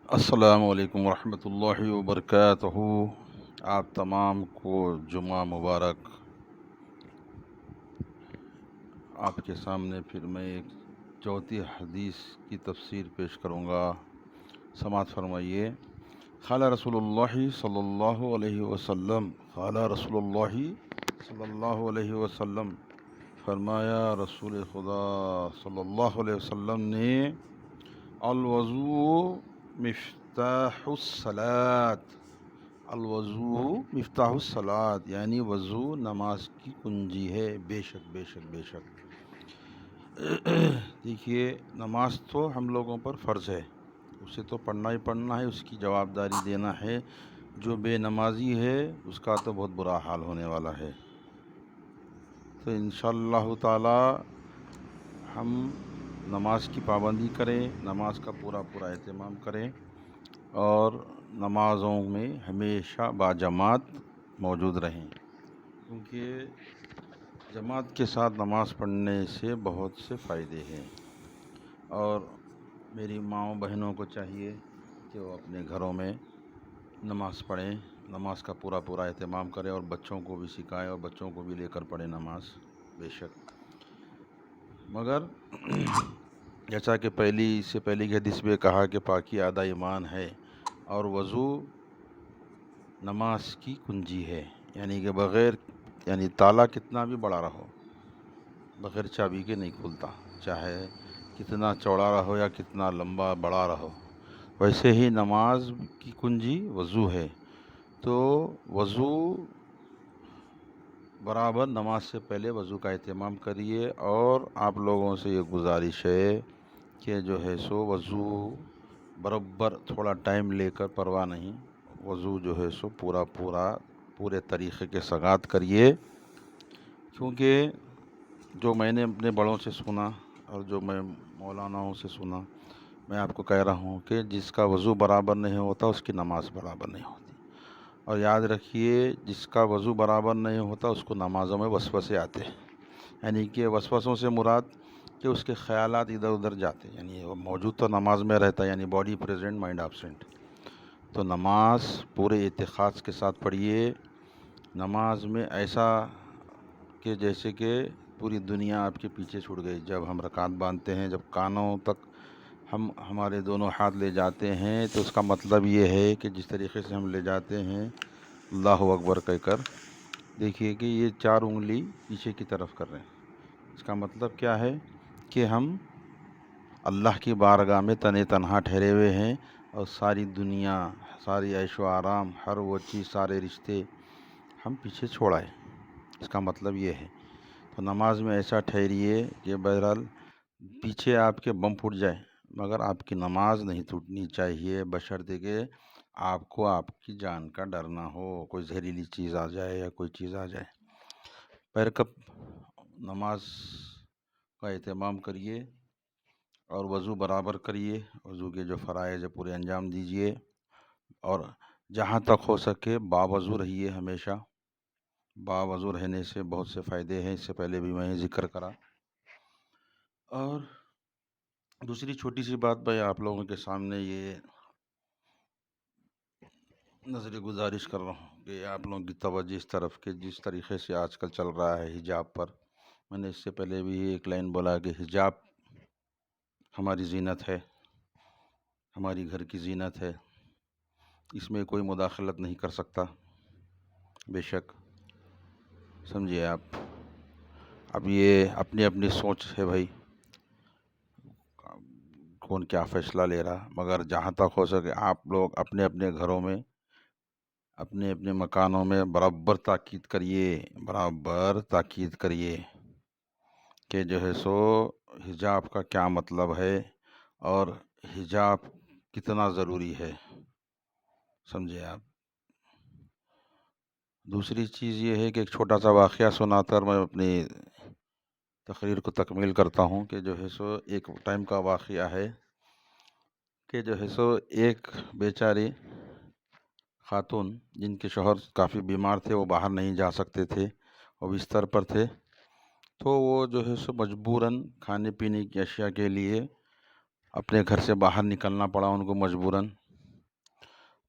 السلام علیکم ورحمۃ اللہ وبرکاتہ۔ آپ تمام کو جمعہ مبارک۔ آپ کے سامنے پھر میں ایک چوتھی حدیث کی تفسیر پیش کروں گا، سماعت فرمائیے۔ قال رسول اللہ صلی اللہ علیہ وسلم، قال رسول اللہ صلی اللہ علیہ وسلم، فرمایا رسول خدا صلی اللہ علیہ وسلم نے، الوضوء مفتاح الصلاۃ، الوضو مفتاح الصلاۃ، یعنی وضو نماز کی کنجی ہے۔ بے شک بے شک بے شک۔ دیکھیے، نماز تو ہم لوگوں پر فرض ہے، اسے تو پڑھنا ہی پڑھنا ہے، اس کی جواب داری دینا ہے۔ جو بے نمازی ہے اس کا تو بہت برا حال ہونے والا ہے۔ تو انشاءاللہ تعالی ہم نماز کی پابندی کریں، نماز کا پورا اہتمام کریں، اور نمازوں میں ہمیشہ باجماعت موجود رہیں، کیونکہ جماعت کے ساتھ نماز پڑھنے سے بہت سے فائدے ہیں۔ اور میری ماؤں بہنوں کو چاہیے کہ وہ اپنے گھروں میں نماز پڑھیں، نماز کا پورا اہتمام کریں، اور بچوں کو بھی سکھائیں اور بچوں کو بھی لے کر پڑھیں نماز۔ بے شک، مگر جیسا کہ اس سے پہلی کی حدیث میں کہا کہ پاکی آدھا ایمان ہے، اور وضو نماز کی کنجی ہے، یعنی کہ یعنی تالا کتنا بھی بڑا رہو، بغیر چابی کے نہیں کھلتا، چاہے کتنا چوڑا رہو یا کتنا لمبا بڑا رہو۔ ویسے ہی نماز کی کنجی وضو ہے، تو وضو برابر نماز سے پہلے وضو کا اہتمام کریے۔ اور آپ لوگوں سے یہ گزارش ہے کہ جو ہے سو وضو برابر تھوڑا ٹائم لے کر، پرواہ نہیں، وضو جو ہے سو پورے طریقے کے ساتھ کریے، کیونکہ جو میں نے اپنے بڑوں سے سنا اور جو میں مولاناؤں سے سنا، میں آپ کو کہہ رہا ہوں کہ جس کا وضو برابر نہیں ہوتا اس کی نماز برابر نہیں ہوتی۔ اور یاد رکھیے، جس کا وضو برابر نہیں ہوتا اس کو نمازوں میں وسوسے آتے ہیں، یعنی کہ وسوسوں سے مراد کہ اس کے خیالات ادھر ادھر جاتے ہیں، یعنی وہ موجود تو نماز میں رہتا ہے، یعنی باڈی پریزنٹ مائنڈ ایبسینٹ۔ تو نماز پورے اعتقاد کے ساتھ پڑھیے۔ نماز میں ایسا کہ جیسے کہ پوری دنیا آپ کے پیچھے چھوڑ گئی۔ جب ہم رکعت باندھتے ہیں، جب کانوں تک ہم ہمارے دونوں ہاتھ لے جاتے ہیں، تو اس کا مطلب یہ ہے کہ جس طریقے سے ہم لے جاتے ہیں اللہ اکبر کہہ کر، دیکھیے کہ یہ 4 انگلی پیچھے کی طرف کر رہے ہیں۔ اس کا مطلب کیا ہے کہ ہم اللہ کی بارگاہ میں تنہا ٹھہرے ہوئے ہیں، اور ساری دنیا، ساری عیش و آرام، ہر وہ چیز، سارے رشتے ہم پیچھے چھوڑائیں۔ اس کا مطلب یہ ہے۔ تو نماز میں ایسا ٹھہریے کہ بہرحال پیچھے آپ کے بم پھوٹ جائے، مگر آپ کی نماز نہیں ٹوٹنی چاہیے، بشرطے کہ آپ کو آپ کی جان کا ڈر نہ ہو، کوئی زہریلی چیز آ جائے یا کوئی چیز آ جائے۔ پیرکب نماز کا اہتمام کریے، اور وضو برابر کریے، وضو کے جو فرائض ہے پورے انجام دیجیے، اور جہاں تک ہو سکے باوضو رہیے ہمیشہ۔ باوضو رہنے سے بہت سے فائدے ہیں، اس سے پہلے بھی میں ذکر کرا۔ اور دوسری چھوٹی سی بات میں آپ لوگوں کے سامنے یہ نظر گزارش کر رہا ہوں کہ آپ لوگوں کی توجہ اس طرف کہ جس طریقے سے آج کل چل رہا ہے حجاب پر، میں نے اس سے پہلے بھی ایک لائن بولا کہ حجاب ہماری زینت ہے، ہماری گھر کی زینت ہے، اس میں کوئی مداخلت نہیں کر سکتا۔ بے شک، سمجھیے آپ، اب یہ اپنی اپنی سوچ ہے بھائی، کون کیا فیصلہ لے رہا، مگر جہاں تک ہو سکے آپ لوگ اپنے اپنے گھروں میں، اپنے اپنے مکانوں میں برابر تاکید کریے کہ جو ہے سو حجاب کا کیا مطلب ہے، اور حجاب کتنا ضروری ہے، سمجھے آپ۔ دوسری چیز یہ ہے کہ ایک چھوٹا سا واقعہ سنا کر میں اپنی تقریر کو تکمیل کرتا ہوں کہ جو ہے سو ایک ٹائم کا واقعہ ہے کہ جو ہے سو ایک بیچاری خاتون، جن کے شوہر کافی بیمار تھے، وہ باہر نہیں جا سکتے تھے، وہ بستر پر تھے، تو وہ جو ہے سو مجبوراً کھانے پینے کی اشیاء کے لیے اپنے گھر سے باہر نکلنا پڑا ان کو مجبوراً۔